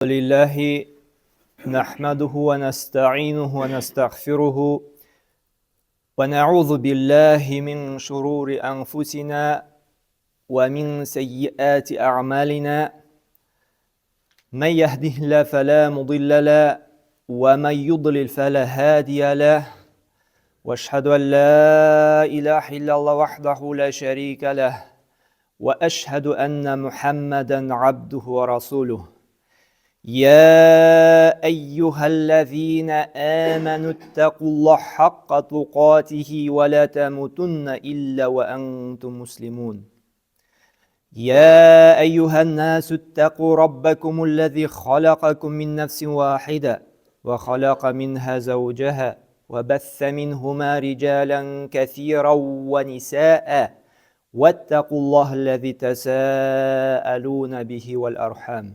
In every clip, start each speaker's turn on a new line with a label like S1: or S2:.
S1: لله نحمده ونستعينه ونستغفره ونعوذ بالله من شرور أنفسنا ومن سيئات أعمالنا من يهده الله فلا مضل له ومن يضلل فلا هادي له واشهد أن لا إله إلا الله وحده لا شريك له وأشهد أن محمدا عبده ورسوله يا أيها الذين آمنوا اتقوا الله حق تقاته ولا تموتن إلا وأنتم مسلمون يا أيها الناس اتقوا ربكم الذي خلقكم من نفس واحدة وخلق منها زوجها وبث منهما رجالا كثيرا ونساء واتقوا الله الذي تساءلون به والأرحام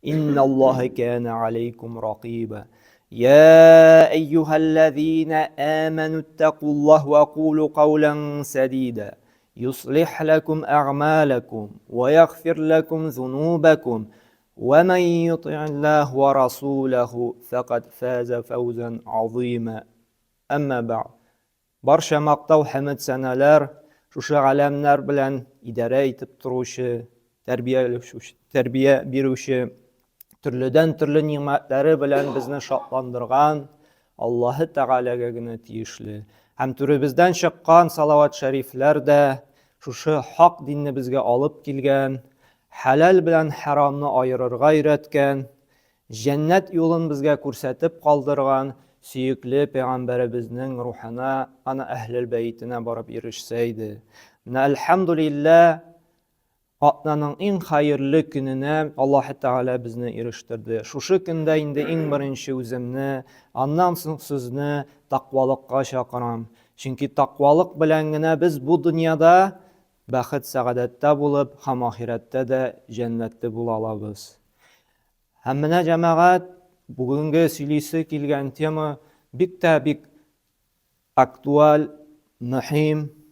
S1: إن الله كان عليكم رقيبا يا أيها الذين آمنوا اتقوا الله وقولوا قولا سديدا يصلح لكم أعمالكم ويغفر لكم ذنوبكم ومن يطع الله ورسوله فقد فاز فوزا عظيما أما بعد برشا مقطع حمد سنالر شوشا علمنر بلن إدارة تبتروشي تربية بيروشي türlüden türlü nimetleri bilen bizni şatlandırgan Allah'ı Teala'ga gina tiyişli. Hem türübizden çıkkan salavat şerifler de şuşu hak dinni bizge alıp kilgen, halal bilen haramını ayırırga öğretken, cennet yolun bizge kursetip kaldırgan, süyükli Peygamberimizin ruhuna, ana ehlil beytine barıp erişseydi. Elhamdülillah, Atlanın en hayırlı gününe Allah-u Teala bizni eriştirdi. Şuşu günde indi en birinci özümni, andan sizni takvalıkka şakıram. Çünkü takvalık bilengine biz bu dünyada baxit saadette bulup, ham ahirette de cennette bulalabız. Hemmine cemaat, bugünkü söyleyisi kilgen tema bik aktual, mühim.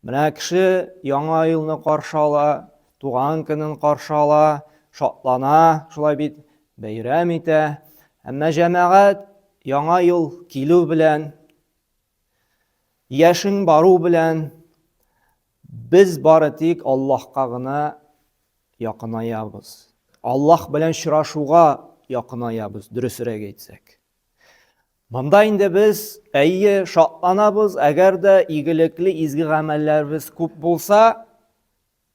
S1: Mine kişi yana yılını karşı ala, tuğan günün karşı ala, şatlana, şulay bit beyram ite. Ama cemaat yana yıl kilu bilen, yaşın baru bilen, biz baritik Allah'a gına yakınayabız. Allah bilen şiraşuğa yakınayabız, dürüsüre geçsek. Manda indi biz iyi şatlanabız, eğer de iyilikli izgi amellerimiz köp bolsa,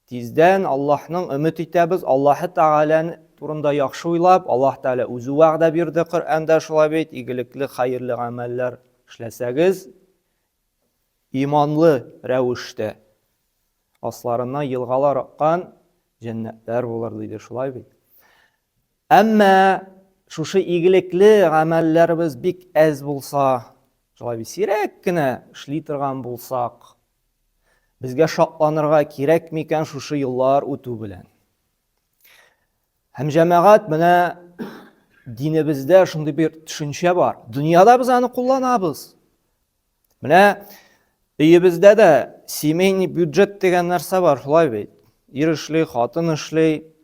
S1: tizden Allah'ın ümit etəbiz, Allah-u Teala'nın turunda yaxşı oylab, Allah Teala özü vəqdə birdi Qur'anda şulay bit, iyilikli, hayırlı ameller işləsəgiz, imanlı rəvişdə aslarından yılğalar akkan cennetler olur deydi şulay bit. Amma şuşu iyilikli amellerimiz bik ez bulsa, şulay bir sirekkine işlitirgan bulsak, bizge şatlanırga kirek miken şuşu yıllar utu bilen. Hem cemaat bana dinimizde şimdi bir düşünce var. Dünyada biz onu kullanabız. Bana bizde de semeyni büdjet degen narsa var şulay bit. Ir işli, hatın işli,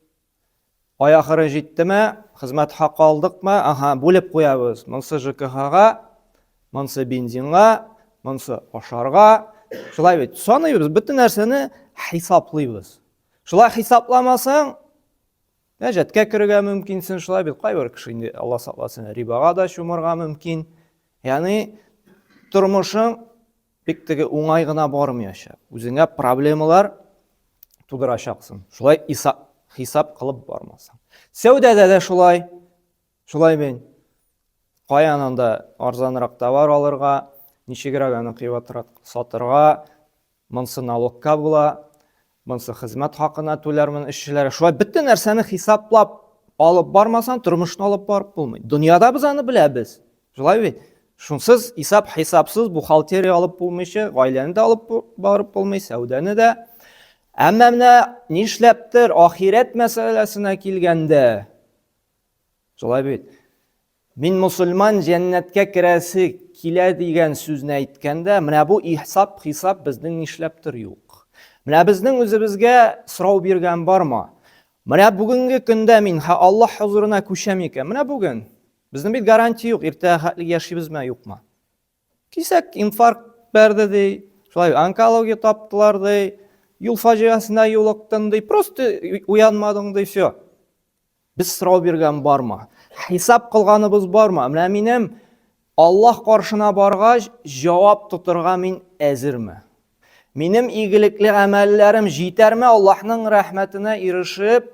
S1: ayakırı jitti mi, hizmet hakkı aldık mı, aha bölüp koyabız. Mınsı JKH'ga, mınsı benzinga, mınsı aşarga, şulay bit. Sanıyız, bütün nerseni hesaplıyız. Şulay hesaplamasan, nejetke kirge mümkünsin, şulay bit. Kay bir kişi Allah saklasın, ribaga da şumarga mümkün. Yani turmuşun biktigi uğaygına barmayacak. Üzüne problemalar tudurashaksın. Şulay hesap kılıp barmasan. Sevdede de şulay ben qayananda arzanırak tovar alırga, nişigiragаны kıyvatıraq satırga, mınsı nalogka bula, mınsı hizmet hakkına tölermin işçilere. Şulay bütün nerseni hesaplap alıp barmasan, turmuşunu alıp barıp bulmayın. Dünyada biz onu bilebiz. Şulay bit. Şunsuz hesapsız buhalteriya alıp bulmayışı, gaileni de alıp barıp bulmayı, sevdeni de. Amma ne işleptir ahiret meselesine kilgende. Şolay bit. Min musulman cennetke kiresi kile degen sözünü aytkanda, mine bu hesap bizden işleptir yok. Mine bizden özümüzge sırau birgen barma. Менә бүгенге көндә мин Аллаһ хузурына күчәм икән. Менә бүген. Безнең бит гарантия юк, иртәгә хәтле яшибезме, юкмы? Кисәк инфаркт бәрде ди, шулай онкология таптылар ди, юл фаҗиасына юлыктың ди, просто уянмадың ди, все. Без сорау биргән бармы? Хисап кылганыбыз бармы? Менә минем Аллаһ каршына баргач җавап тотырга мин әзерме? Минем игелекле гамәлләрем җитәрме Аллаһның рәхмәтенә ирешеп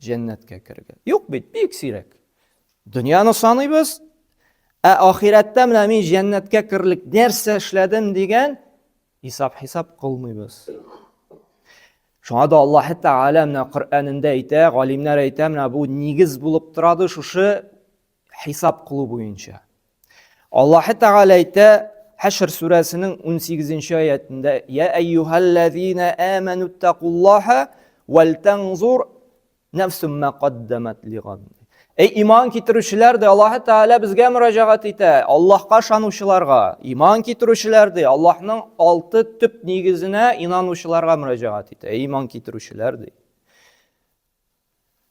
S1: җәннәткә кергә? Юк бит, бик сирәк. Дөньяны саныйбыз, ахирәттә менә мин җәннәткә кирлек нәрсә эшләдем дигән хисап кылмыйбыз. Шуңа да Аллаһ Тәгалә менә Коръәнендә әйтә, галимнәр әйтә, менә бу нигез булып торады шушы хисап кылу буенча. Аллаһ Тәгалә әйтә Хәшр сүрәсенең 18-нче аятында: "Я әйюһәлләзина аману тақуллаһа вәлтанзур нафсум ма каддамат лигад." Эй иман китерүчеләр дә Аллаһ Тәгалә безгә мөрәҗәгать итә, Аллаһка ышанучыларга, иман китерүчеләр дә Аллаһның 6 төп нигезенә инанучыларга мөрәҗәгать итә. Эй иман китерүчеләр дә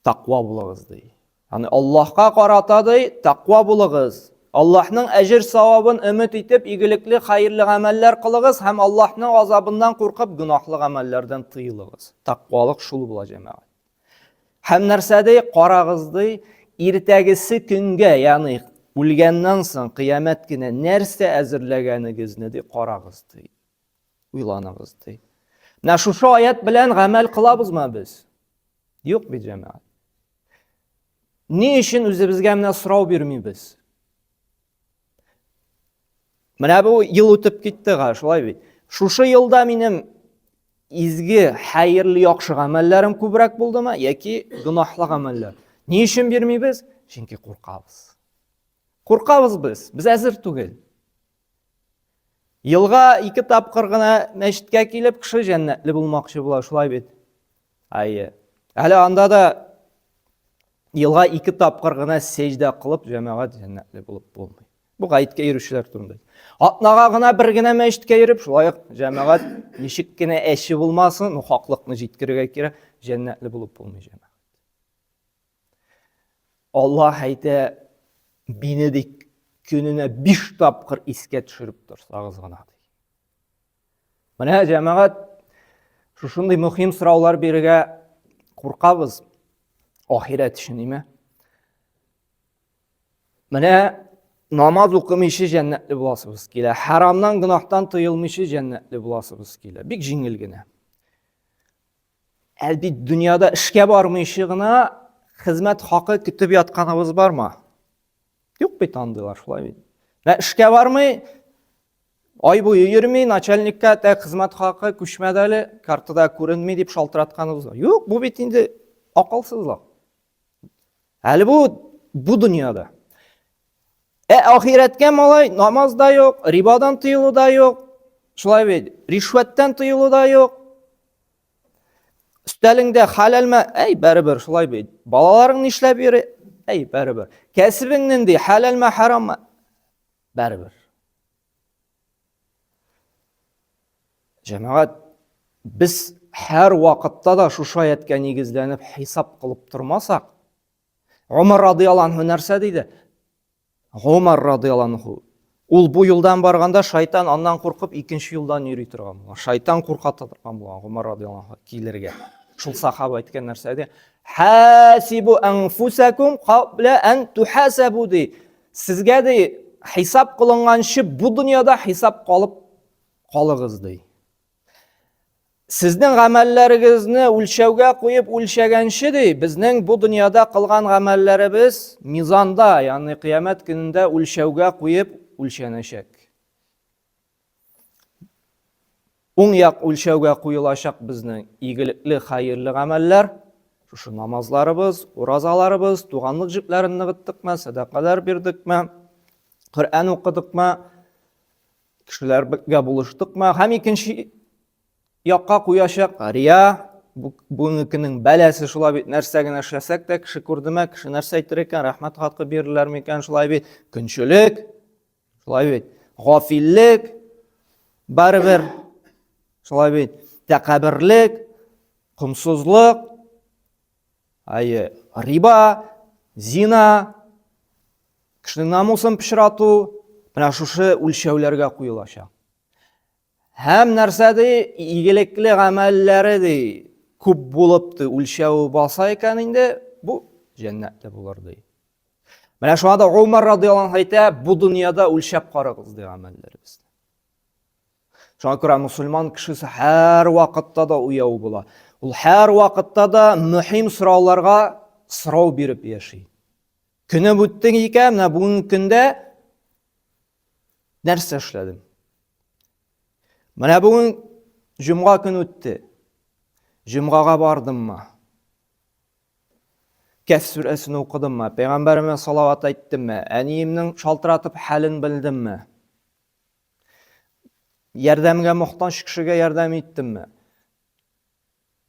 S1: тақва булыгыз ди. Яни Аллаһка карата ди тақва булыгыз. Аллаһның әҗр савабын өмет итеп, игелекле, хайырлы гамәлләр кылыгыз һәм Аллаһның азабыннан куркып, гынаһлы гамәлләрдән тыелыгыз. Тақвалык шул була җәмәгать. Һәм нәрсәдә карагыз ди, иртәгесе көнгә, ягъни үлгәннән соң кыямәт көне нәрсә әзерләгәнегезне ди карагыз ди. Уйланыгыз ди. Менә шушы аят белән гамәл кылабызмы без? Юк бит җәмәгать. Ни өчен үзебезгә менә сорау бирмибез? Менә бу ел үтеп китте, шулай бит. Шушы елда минем изге, хайырлы, яхшы гамәлләрем күбрәк булдымы, яки гынаһлы гамәлләр? Ни өчен бирмибез? Чөнки куркабыз. Куркабыз без әзер түгел. Елга 2 тапкыр гына мәчеткә килеп, кеше җәннәтле булмакчы була, шулай бит. Әле анда да елга 2 тапкыр гына сәҗдә кылып, җәмәгать җәннәтле булып булмый. Бу гаеткә ирешүләр турында. Атнага гына бер генә мәчеткә йөреп, шулай җәмәгать ничек кенә әче булмасын, хаклыкны җиткерергә кирәк, җәннәтле булып булмый җәмәгать. Аллаһ әйтә, бине дик көненә 5 тапкыр искә төшереп торсагыз гына ди. Менә җәмәгать шушындый мөһим сораулар бирергә куркабыз ахирәт өчен, ниме? Менә намаз укымыйчы җәннәтле буласыбыз килә. Харамнан, гынаһтан тыелмыйчы җәннәтле буласыбыз килә. Бик җиңел генә. Әлбит дөньяда эшкә бармыйчы гына хезмәт хакы көтеп ятканыбыз бармы? Юк бит андыйлар, шулай бит. Менә эшкә бармый, ай буе йөрми, начальникка хезмәт хакы күчмәдәле, картада күренми дип шалтыратканыбыз бар. Юк, бу бит инде акылсызлык. Әле бу дөньяда. Ахирәткә малай намаз да юк, рибадан тыелу да юк, шулай бит, ришвәттән тыелу да юк. Өстәлеңдә халалмы? Бәрибер, шулай бит. Балаларың нишләп йөри? Бәрибер. Кәсебең нинди? Халалмы, хараммы? Бәрибер. Җәмәгать, без һәр вакытта да шушы аятка нигезләнеп хисап кылып тормасак, Умар радиллаһу анһу нәрсә диде? Умар радиллаһу анһу, ул бу юлдан барганда шайтан аннан куркып икенче юлдан йөри торган булган. Шайтан курката торган булган Умар радиллаһу анһу килергә. Шул сахаба әйткән нәрсә ди? Хасибу анфусакум кабла ан тухасабу ди. Сезгә ди хисап кылынганчы бу дөньяда хисап калыгыз ди. Сезнең гамәлләрегезне үлчәүгә куеп үлчәгәнче ди, безнең бу дөньяда кылган гамәлләребез мизанда, ягъни кыямәт көнендә үлчәүгә куеп үлчәнәчәк. Уң як үлчәүгә куелачак безнең игелекле, хайырлы гамәлләр, шушы намазларыбыз, уразаларыбыз, туганлык җепләрен ныгыттыкмы, садакалар бирдикме, Коръән укыдыкмы, кешеләргә булыштыкмы, һәм икенче якка куячак рия, бүгенкенең бәләсе шулай бит, нәрсә генә эшләсәк тә кеше күрдеме, кеше нәрсә әйтер икән, рәхмәт хакы бирерләр микән, шулай бит, көнчелек, шулай бит, гафиллек, барыбер, шулай бит, тәкәбберлек, комсызлык, Риба, зина, кішінің намусын пішірату, мына шушы өлшеулерге қойылаша. Һәм нәрсәді игелекле ғәмәлләре де күп булыпты, өлшеуі баса екен инде, бұл жәннәтте булыр ди. Менә шуңа Умар радиаллаһу анһу әйтә, бу дөньяда өлшәп карагыз ди ғәмәлләребезне. Шуңа күрә мусульман кешесе һәр вакытта да уяу була. Ул һәр вакытта да мөһим сорауларга сорау биреп яши. Көне үтте икән, менә бүгенге көндә нәрсә эшләдем? Менә бүген җомга көн үтте. Җомгага бардыммы? Кәһф сүрәсен укыдыммы? Пәйгамбәремә салават әйттемме? Әниемнең шалтыратып хәлен белдемме? Ярдәмгә мохтаҗ кешегә ярдәм иттемме?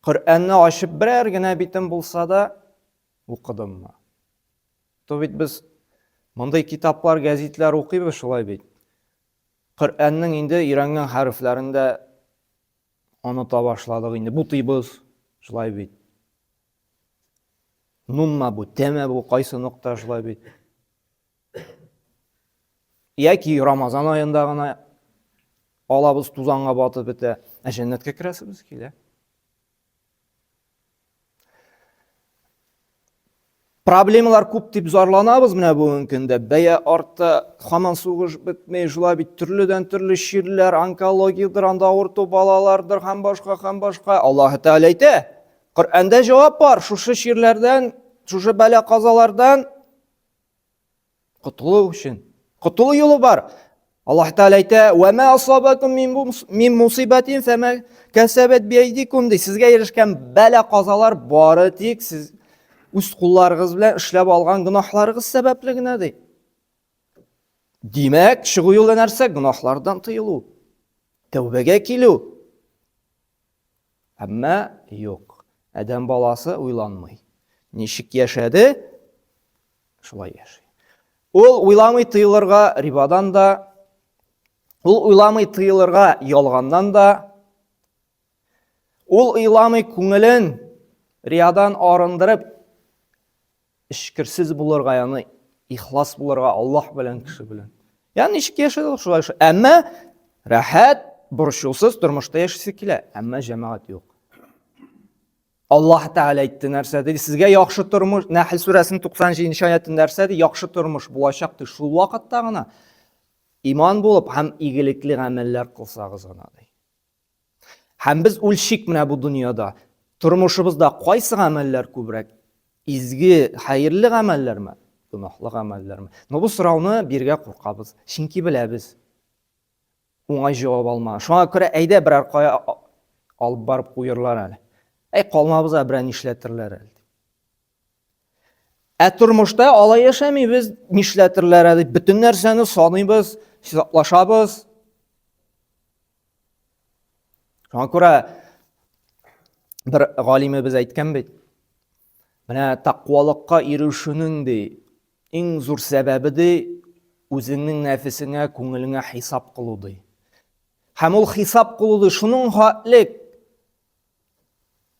S1: Коръәнне ачып берәр генә битем булса да укыдыммы? То бит без мондай китаплар, гәзитләр укыйбыз шулай бит. Коръәннең инде өйрәнгән хәрефләрен дә оныта башладык инде. Бу тыйбыз шулай бит. Нунма бу, тәмә бу, кайсы нокта шулай бит. Яки Рамазан аенда гына алабыз тузанга батып бетә, җәннәткә керәсебез килә. Проблемалар күп дип зарланабыз менә бүгенге көндә. Бәя артта, һаман сугыш бетмәй, шулай бит төрледән төрле чирләр, онкологиядер, анда авырту балалардыр, һәм башка. Аллаһ Тәгалә әйтә, Коръәндә җавап бар, шушы чирләрдән, шушы бәла казалардан котылу өчен. Котылу юлы бар. Аллаһ Тәгалә әйтә, "Ва ма асабакум мин мусибатин фама касабат биайдикум", ди. Сезгә ирешкән бәла казалар бары тик сез үз кулларыгыз белән эшләп алган гынахларыгыз сәбәпле генә ди. Димәк, чыгу юлы нәрсә? Гынахлардан тыелу, тәүбәгә килү. Әмма юк. Адәм баласы уйланмый. Ничек яшәде? Шулай яши. Ул уйламый тыелырга рибадан да, ул уйламый тыелырга ялганнан да, ул уйламый күңелен риядан арындырып ишкерсез булырга, яны ихлас булырга Аллаһ белән, кеше белән. Яны ничек яшәде шулай. Әмма рәхәт, борчусыз тормышта яшисе килә, әмма җәмәгать юк. Аллаһ Тәгалә әйтте нәрсә ди? Сезгә яхшы тормыш, Нәхл сүрәсенең 97нче аятында нәрсә ди? Яхшы тормыш булачак ди. Шул вакытта гына иман булып һәм игелекле гамәлләр кылсагыз гына ди. Һәм без үлчик менә бу дөньяда, тормышыбызда кайсы гамәлләр күбрәк? Изге, хәерле гамәлләрме, гынаһлы гамәлләрме? Бу сорауны биргә куркабыз, чөнки беләбез. Уңай җавап алма. Шуңа күрә әйдә берәр кая алып барып куерлар әле. Калмабыз берәр нишләтерләр әле. Тормышта алай яшәмибез, нишләтерләр әле. Бүтән нәрсәне саныйбыз, хисаплашабыз. Шуңа күрә бер галимебез әйткән бит. Менә тақвалыкка ирешүнең ди, иң зур сәбәбе ди, үзеңнең нәфесеңә, күңелеңә хисап кылу ди. Һәм ул хисап кылу ди, шуның хатлык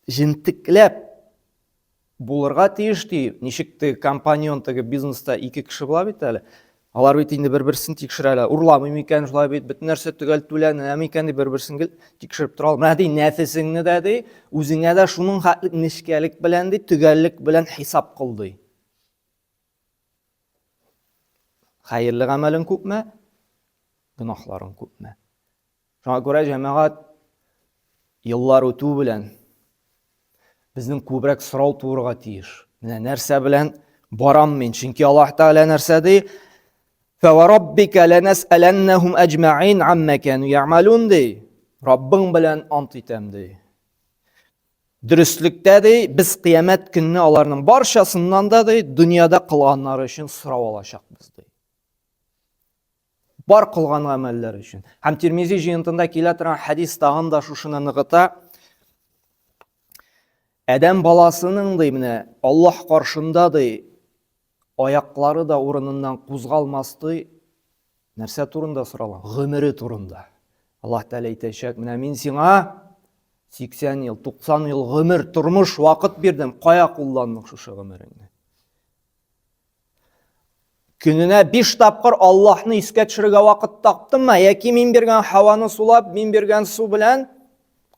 S1: җентекләп булырга тиеш ди. Ничек те компаньон теге бизнеста ике кеше була бит әле. Алар бит инде бер-берсен тикшерәләр. Урламый микән шулай бит, бөтен нәрсә төгәл түләнә микән ди, бер-берсен тикшереп тора. Менә ди нәфесеңне дә ди, үзеңә дә шуның хатлык нечкәлек белән ди, төгәллек белән хисап кыл ди. Хәерле гамәлең күпме? Гынаһларың күпме? Шуңа күрә җәмәгать еллар үтү белән безнең күбрәк сорау турыга тиеш. Менә нәрсә белән барам мин? Чөнки Аллаһ Тәгалә нәрсә ди? فَوَرَبِّكَ لَنَسْأَلَنَّهُمْ أَجْمَعِينَ عَمَّا كَانُوا يَعْمَلُونَ ди. Раббың белән ант итәм ди. Дөрестлектә ди, без кыямәт көнне аларның барчасыннан да ди, дөньяда кылганнары өчен сорау алачакбыз ди. Бар кылган гамәлләр өчен. Һәм Тирмизи җыентында килә торган хадис тагын да шушыны ныгыта. Адәм баласының ди менә Аллаһ каршында ди аяклары да урыныннан кузгалмасты. Нәрсә турында соралган? Гомере турында. Аллаһ Тәгалә әйтәчәк, менә мин сиңа 80 ел, 90 ел гомер, тормыш, вакыт бирдем, кая кулландың шушы гомереңне? Көненә 5 тапкыр Аллаһны искә төшерергә вакыт таптыммы? Яки мин биргән һаваны сулап, мин биргән су белән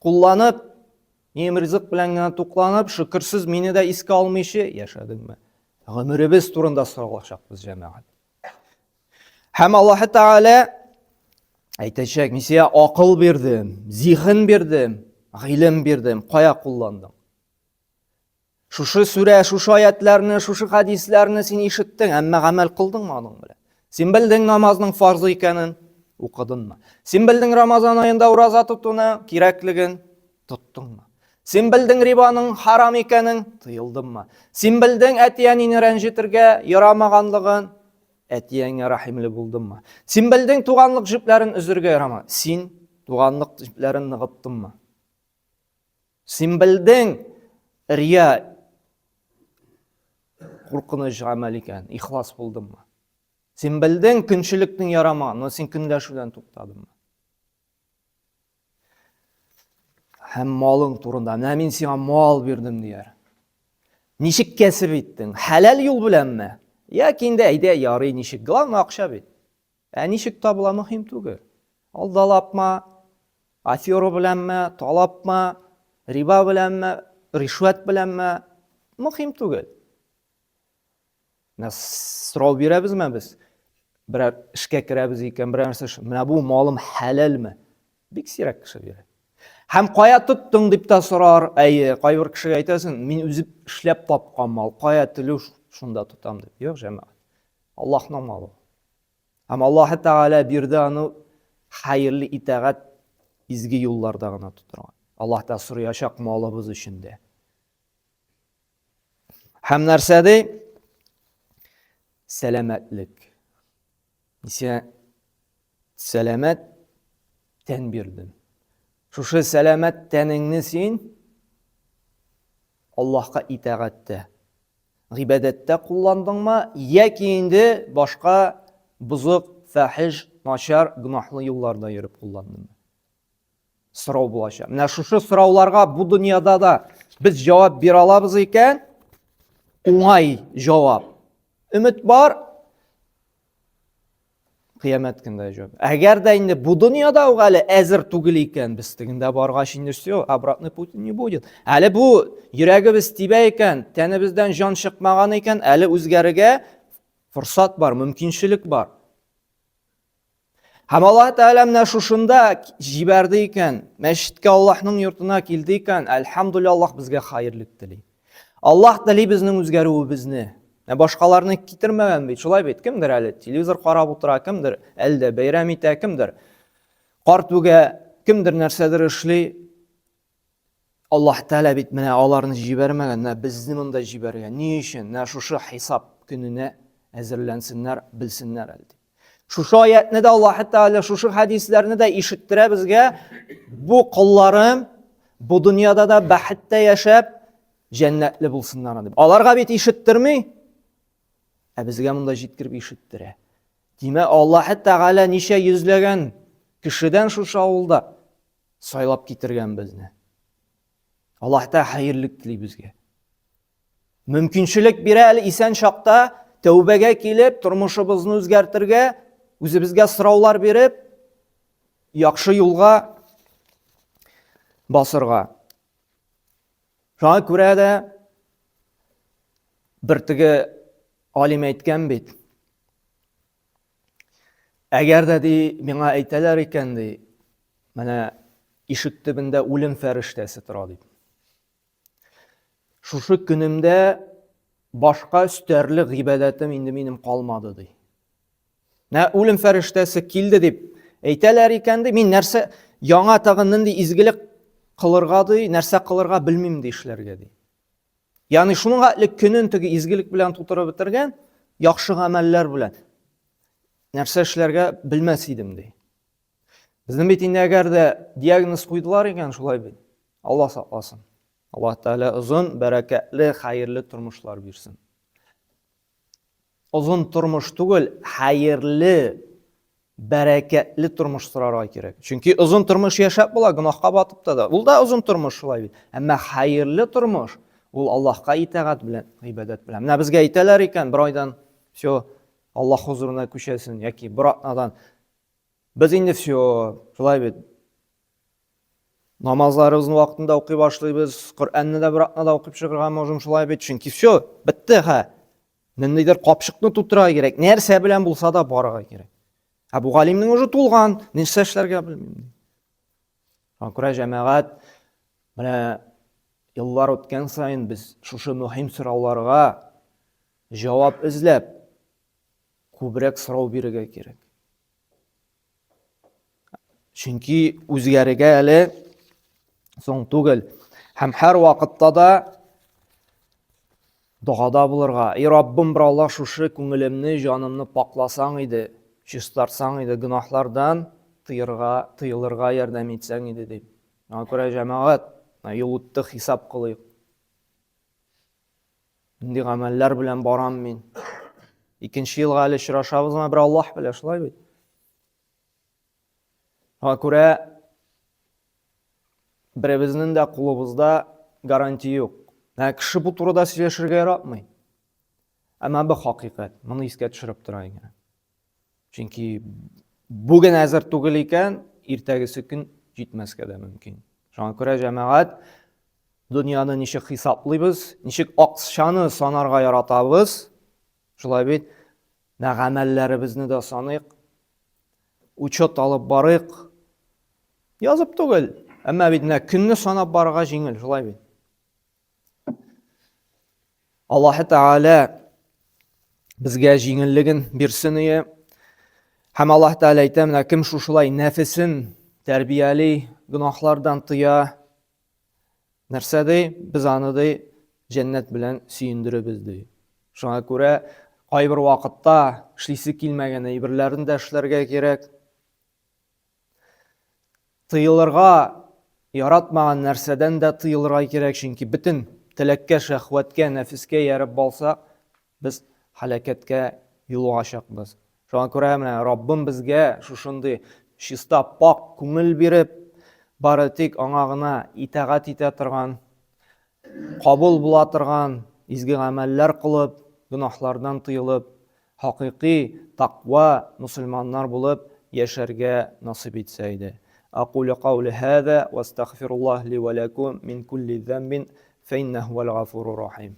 S1: кулланып, нем ризык белән генә тукланып, шөкерсез мине дә искә алмыйчы яшәдеңме? Гомеребез турында соралачакбыз, җәмәгать. Һәм Аллаһ Тәгалә әйтәчәк, мин сиңа акыл бирдем, зиһен бирдем, гыйлем бирдем, кая кулландың? Шушы сүрә, шушы аятларны, шушы хадисларны син ишеттең, әмма гамәл кылдыңмы аның белән? Син белдең намазның фарзы икәнен, укыдыңмы? Син белдең Рамазан аенда ураза тотуны кирәклеген, тоттыңмы? Син белдең рибаның харам икәнен, тыелдыңмы? Син белдең әтияңне рәнҗетергә ярамаганлыгын, әтияңә рәхимле булдыңмы? Син белдең туганлык җипләрен üzәргә ярама, син туганлык җипләрен ныгыттыңмы? Син белдең рия куркыныч гамәл икән, ихлас булдыңмы? Син белдең көнчелекнең ярамаганын, син көнләшүдән туктадыңмы? Һәм малың турында, менә мин сиңа мал бирдем дияр. Ничек кәсеп иттең? Хәләл юл беләнме? Яки инде әйдә ярый ничек? Главное акча бит. Ничек табыла мөһим түгел. Алдалапма, афера беләнме, талапма, риба беләнме, ришвәт беләнме? Мөһим түгел. Сорау бирәбезме без? Берәр эшкә керәбез икән, берәр нәрсә, менә бу малым хәләлме? Бик сирәк кеше бирә. Һәм кая тоттың дип та сорар, кайбер кешегә әйтәсең, мин үзем эшләп тапкан мал, кая телү шунда тотам дип. Юк, җәмәгать. Аллаһның малы. Һәм Аллаһ Тәгалә бирде аны хәерле итәгать изге юлларда гына тотырга. Аллаһ та сораячак малыбыз өчен дә. Һәм нәрсәдә? Сәламәтлек. Сиңа сәламәт тән бирдем. Шушы сәламәт тәнеңне син Аллаһка итәгатьтә, гыйбадәттә кулландыңмы, яки инде башка бузык, фәхиш, начар, гөнаһлы юлларда йөреп кулландыңмы? Сорау булачак. Менә шушы сорауларга бу дөньяда да без җавап бирә алабыз икән, уңай җавап. Өмет бар, кыямәт көндә җавап. Әгәр дә инде бу дөньяда ук әле әзер түгел икән, без тегендә баргач инде все, обратный путь не будет. Әле бу йөрәгебез тибә икән, тәнебездән җан чыкмаган икән, әле үзгәрергә форсат бар, мөмкинчелек бар. Һәм Аллаһ Тәгалә менә шушында җибәрде икән, мәчеткә Аллаһның йортына килде икән, әлхәмдүлиллаһ, Аллаһ безгә хәерлек тели. Аллаһ тели безнең үзгәрүебезне. Башкаларны китермәгән бит, шулай бит. Кемдер әле телевизор карап утыра, кемдер әлдә бәйрәм итә, кемдер картүгә, кемдер нәрсәдер эшли. Аллаһ Тәгалә бит менә аларны җибәрмәгән, безне монда җибәргән. Ни өчен? Шушы хисап көненә әзерләнсеннәр, белсеннәр әле. Шушы аятны да Аллаһ Тәгалә, шушы хадисләрне дә ишеттерә безгә. Бу кулларым бу дөньяда да бәхеттә яшәп, җәннәтле булсыннар дип. Аларга бит ишеттерми, безгә монда җиткереп ишеттерә. Димәк, Аллаһ Тәгалә ничә йөзләгән кешедән шушы авылда сайлап китергән безне. Аллаһ та хәерлек тили безгә. Мөмкинчелек бирә әле исән чакта тәүбәгә килеп, тормышыбызны үзгәртергә, үзебезгә сораулар биреп, яхшы юлга басырга. Шуңа күрә дә бер теге алим әйткән бит. Әгәр дә миңа әйтәләр икән ди, менә ишек төбендә үлем фәрештәсе тора дип. Шушы көнемдә башка өстәрлек гыйбадәтем инде минем калмады ди. Менә үлем фәрештәсе килде дип әйтәләр икән ди, мин нәрсә яңа тагын нинди изгелек кылырга ди, нәрсә кылырга белмим ди, эшләргә ди. Ягъни шуның хәтле көнен теге изгелек белән тутырып бетергән, яхшы гамәлләр белән нәрсә эшләргә белмәс идем ди. Безнең бит инде әгәр дә диагноз куйдылар икән, шулай бит. Алла сакласын. Аллаһ Тәгалә озын, бәрәкәтле, хәерле тормышлар бирсен. Озын тормыш түгел, хәерле тормышлар бирсен. Һәм Аллаһ Тәгалә шушы хадисләрне дә ишеттерә безгә. Бу кулларым бу дөньяда да бәхеттә яшәп, җәннәтле булсыннар дип. Аларга бит ишеттерми, безгә монда җиткереп ишеттерә. Димәк, Аллаһ Тәгалә ничә йөзләгән кешедән шушы авылда сайлап китергән безне. Озын тормыш түгел, хәерле бәрәкәтле тормыш сұрарға кирәк. Чөнки озын тормыш яшәп була, гөнаһка батып да. Ул да озын тормыш шулай бит. Әмма хәерле тормыш ул Аллаһка итагать белән, гыйбадәт белән. Менә безгә әйтәләр икән, бер айдан все Аллаһ хузурына күчәсен яки бер атнадан. Без инде все шулай бит. Намазларыбызны вакытында укый башлыйбыз, Коръәнне дә бер атнада укып чыгарга можем шулай бит. Чөнки все бетте ха. Ниндидер капшыкны тутырга кирәк. Нәрсә белән булса да барырга кирәк. Бу галимнең уже тулган, нәрсә эшләргә белмим. Күрә җәмәгать, менә еллар үткән сайын без шушы мөһим сорауларга җавап эзләп күбрәк сорау бирергә кирәк. Чөнки үзгәрергә әле соң түгел. Һәм һәр вакытта да дугада булырга. И Раббым, бер Аллаһ, шушы күңелемне, җанымны пакласаң иде, чистартсаң иде, гөнаһлардан тыелырга ярдәм итсәң иде дип. Аңа күрә җәмәгать, ел үтте, хисап кылыйк. Нинди гамәлләр белән барам мин? Икенче елга әле очрашабызмы, бер Аллаһ белә, шулай бит. Аңа күрә беребезнең дә кулыбызда гарантия юк. Кеше бу турыда сөйләшергә яратмый. Әмма бу хакыйкать, моны искә төшереп тора икән. Чөнки бүген әзер түгел икән, иртәгесе көн җитмәскә дә мөмкин. Шуңа күрә җәмәгать, дөньяны ничек хисаплыйбыз, ничек акчаны санарга яратабыз, шулай бит, гамәлләребезне дә саныйк, учет алып барыйк. Язып түгел, әмма бит көнне санап барырга җиңел, шулай бит. Аллаһ Тәгалә безгә җиңеллеген бирсен ие. Һәм Аллаһ Тәгалә әйтә, менә кем шушылай нәфесен тәрбияли, гөнаһлардан тыя, нәрсә ди? Без аны ди җәннәт белән сөендеребез ди. Шуңа күрә кайбер вакытта эшлисе килмәгән әйберләрне дә эшләргә кирәк. Тыелырга яратмаган нәрсәдән дә тыелырга кирәк, чөнки бөтен теләккә, шәһвәткә, нәфескә ярып балсак, без һәлакәткә юлыгачакбыз. Шуңа күрә менә Раббым безгә шушындый чиста, пак күңел биреп, бары тик аңа гына итагать итә торган, кабул була торган изге гамәлләр кылып, гөнаһлардан тыелып, хакыйкый таква мусульманнар булып яшәргә насыйп итсә иде. أقول قولي هذا واستغفر الله لي ولكم من كل ذنب فإنه هو الغفور الرحيم.